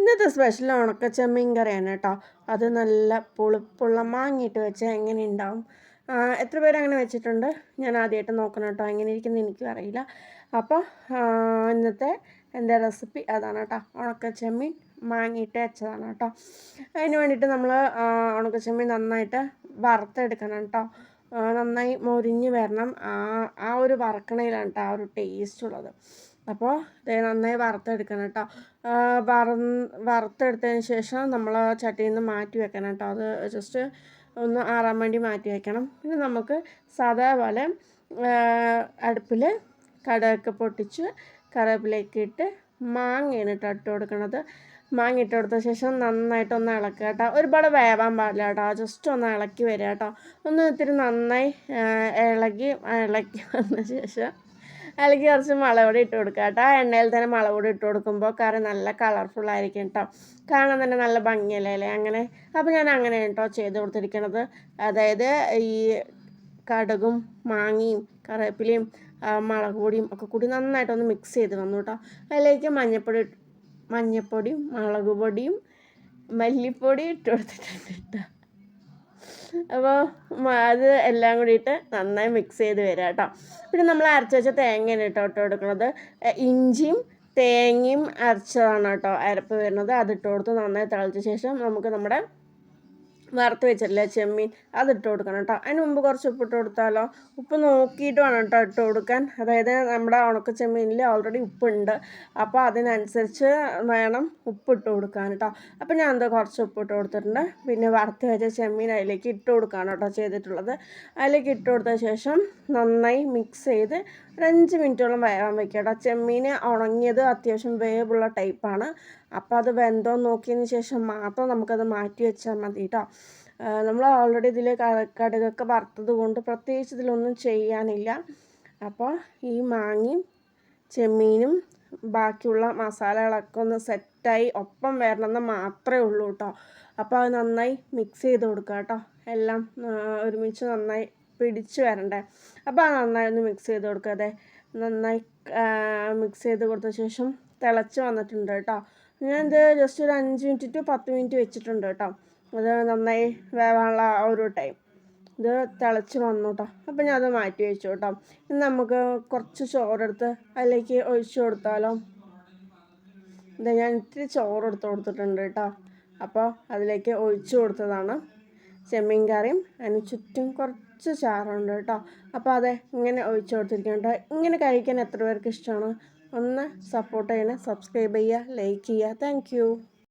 ഇന്നത്തെ സ്പെഷ്യൽ ഉണക്കച്ചെമ്മീൻ കറിയാണ് കേട്ടോ. അത് നല്ല പുളിപ്പുള്ള മാങ്ങിയിട്ട് വെച്ചാൽ എങ്ങനെ ഉണ്ടാവും? എത്ര പേര് അങ്ങനെ വെച്ചിട്ടുണ്ട്? ഞാൻ ആദ്യമായിട്ട് നോക്കണം കേട്ടോ. എങ്ങനെ ഇരിക്കുന്നത് എനിക്കും അറിയില്ല. അപ്പോൾ ഇന്നത്തെ എൻ്റെ റെസിപ്പി അതാണ് കേട്ടോ. ഉണക്കച്ചെമ്മീൻ മാങ്ങിയിട്ട് വെച്ചതാണ് കേട്ടോ. അതിന് വേണ്ടിയിട്ട് നമ്മൾ ഉണക്കച്ചെമ്മീൻ നന്നായിട്ട് വറുത്തെടുക്കണം കേട്ടോ. നന്നായി മൊരിഞ്ഞ് വരണം. ആ ഒരു വറക്കണയിലാണ് കേട്ടോ ആ ഒരു ടേസ്റ്റ് ഉള്ളത്. അപ്പോൾ നന്നായി വറുത്തെടുക്കണം കേട്ടോ. വറുത്തെടുത്തതിന് ശേഷം നമ്മൾ ചട്ടിയിൽ നിന്ന് മാറ്റി വെക്കണം കേട്ടോ. അത് ജസ്റ്റ് ഒന്ന് ആറാൻ വേണ്ടി മാറ്റി വെക്കണം. പിന്നെ നമുക്ക് സാധാ പോലെ അടുപ്പിൽ കടുകൊക്കെ പൊട്ടിച്ച് കറിവേപ്പിലേക്ക് ഇട്ട് മാങ്ങയാണ് കേട്ടോ ഇട്ട് കൊടുക്കണത്. മാങ്ങ ഇട്ട് കൊടുത്ത ശേഷം നന്നായിട്ടൊന്ന് ഇളക്കുക കേട്ടോ. ഒരുപാട് വേവാൻ പാടില്ല കേട്ടോ. ജസ്റ്റ് ഒന്ന് ഇളക്കി വരിക കേട്ടോ. ഒന്ന് ഇത്തിരി നന്നായി ഇളക്കി വന്ന ശേഷം അതിലേക്ക് കുറച്ച് മുളകുപൊടി ഇട്ട് കൊടുക്കുക കേട്ടോ. ആ എണ്ണയിൽ തന്നെ മുളകുപൊടി ഇട്ട് കൊടുക്കുമ്പോൾ കറി നല്ല കളർഫുള്ളായിരിക്കും കേട്ടോ. കാണാൻ തന്നെ നല്ല ഭംഗിയല്ലേ അങ്ങനെ. അപ്പോൾ ഞാൻ അങ്ങനെ കേട്ടോ ചെയ്ത് കൊടുത്തിരിക്കണത്. അതായത് ഈ കടുകും മാങ്ങയും കറിവേപ്പിലയും മുളക് പൊടിയും ഒക്കെ കൂടി നന്നായിട്ടൊന്ന് മിക്സ് ചെയ്ത് വന്നു കേട്ടോ. അതിലേക്ക് മഞ്ഞൾപ്പൊടിയും മുളക് പൊടിയും മല്ലിപ്പൊടിയും ഇട്ട് കൊടുത്തിട്ടുണ്ട് കേട്ടോ. അപ്പോൾ അത് എല്ലാം കൂടിയിട്ട് നന്നായി മിക്സ് ചെയ്ത് വരാം കേട്ടോ. പിന്നെ നമ്മൾ അരച്ച് വെച്ച തേങ്ങയാണ് കേട്ടോ ഇട്ട് കൊടുക്കുന്നത്. ഇഞ്ചിയും തേങ്ങയും അരച്ചതാണ് കേട്ടോ അരപ്പ് വരുന്നത്. അതിട്ട് കൊടുത്ത് നന്നായി തിളച്ച ശേഷം നമുക്ക് നമ്മുടെ വറുത്ത് വെച്ചിട്ടില്ലേ ചെമ്മീൻ അതിട്ട് കൊടുക്കണം കേട്ടോ. അതിന് മുമ്പ് കുറച്ച് ഉപ്പിട്ട് കൊടുത്താലോ? ഉപ്പ് നോക്കിയിട്ട് വേണം കേട്ടോ ഇട്ട് കൊടുക്കാൻ. അതായത് നമ്മുടെ ഉണക്ക ചെമ്മീനിൽ ഓൾറെഡി ഉപ്പുണ്ട്. അപ്പോൾ അതിനനുസരിച്ച് വേണം ഉപ്പിട്ട് കൊടുക്കാൻ കേട്ടോ. അപ്പോൾ ഞാൻ കുറച്ച് ഉപ്പിട്ട് കൊടുത്തിട്ടുണ്ട്. പിന്നെ വറുത്ത് വെച്ച ചെമ്മീൻ അതിലേക്ക് ഇട്ട് കൊടുക്കുകയാണ് കേട്ടോ ചെയ്തിട്ടുള്ളത്. അതിലേക്ക് ഇട്ട് കൊടുത്ത ശേഷം നന്നായി മിക്സ് ചെയ്ത് ഒരു 5 മിനിറ്റോളം വേവാൻ വയ്ക്കുക കേട്ടോ. ചെമ്മീൻ ഉണങ്ങിയത് അത്യാവശ്യം വേവുള്ള ടൈപ്പാണ്. അപ്പോൾ അത് വെന്തോ നോക്കിയതിന് ശേഷം മാത്രം നമുക്കത് മാറ്റി വെച്ചാൽ മതി കേട്ടോ. നമ്മൾ ഓൾറെഡി ഇതിൽ കടുകൊക്കെ വറുത്തത് കൊണ്ട് പ്രത്യേകിച്ച് ഇതിലൊന്നും ചെയ്യാനില്ല. അപ്പോൾ ഈ മാങ്ങയും ചെമ്മീനും ബാക്കിയുള്ള മസാലകളൊക്കെ ഒന്ന് സെറ്റായി ഒപ്പം വരണമെന്ന് മാത്രമേ ഉള്ളൂ കേട്ടോ. അപ്പോൾ അത് നന്നായി മിക്സ് ചെയ്ത് കൊടുക്കുക കേട്ടോ. എല്ലാം ഒരുമിച്ച് നന്നായി പിടിച്ച് വരണ്ടേ. അപ്പോൾ അത് നന്നായി ഒന്ന് മിക്സ് ചെയ്ത് കൊടുക്കുക. അതെ നന്നായി മിക്സ് ചെയ്ത് കൊടുത്ത ശേഷം തിളച്ച് വന്നിട്ടുണ്ട് കേട്ടോ. ഞാനിത് ജസ്റ്റ് ഒരു 5 മിനിറ്റ് ടു 10 മിനിറ്റ് വെച്ചിട്ടുണ്ട് കേട്ടോ. അത് നന്നായി വേവാനുള്ള ആ ഒരു ടൈം ഇത് തിളച്ച് വന്നു കേട്ടോ. അപ്പോൾ ഞാൻ അത് മാറ്റി വെച്ചു കേട്ടോ. ഇനി നമുക്ക് കുറച്ച് ചോറെടുത്ത് അതിലേക്ക് ഒഴിച്ചു കൊടുത്താലോ? ഇത് ഞാൻ ഇത്തിരി ചോറെടുത്ത് കൊടുത്തിട്ടുണ്ട് കേട്ടോ. അപ്പോൾ അതിലേക്ക് ഒഴിച്ചു കൊടുത്തതാണ് ചെമ്മീൻ കറിയും. അതിന് ചുറ്റും കുറച്ച് ചാറുണ്ട് കേട്ടോ. അപ്പോൾ അതെ ഇങ്ങനെ ഒഴിച്ചു കൊടുത്തിരിക്കുന്നുണ്ട്. ഇങ്ങനെ കഴിക്കാൻ എത്ര പേർക്ക് ഇഷ്ടമാണ്? ഒന്ന് സപ്പോർട്ട് ചെയ്യണേ, സബ്സ്ക്രൈബ് ചെയ്യുക, ലൈക്ക് ചെയ്യുക. താങ്ക്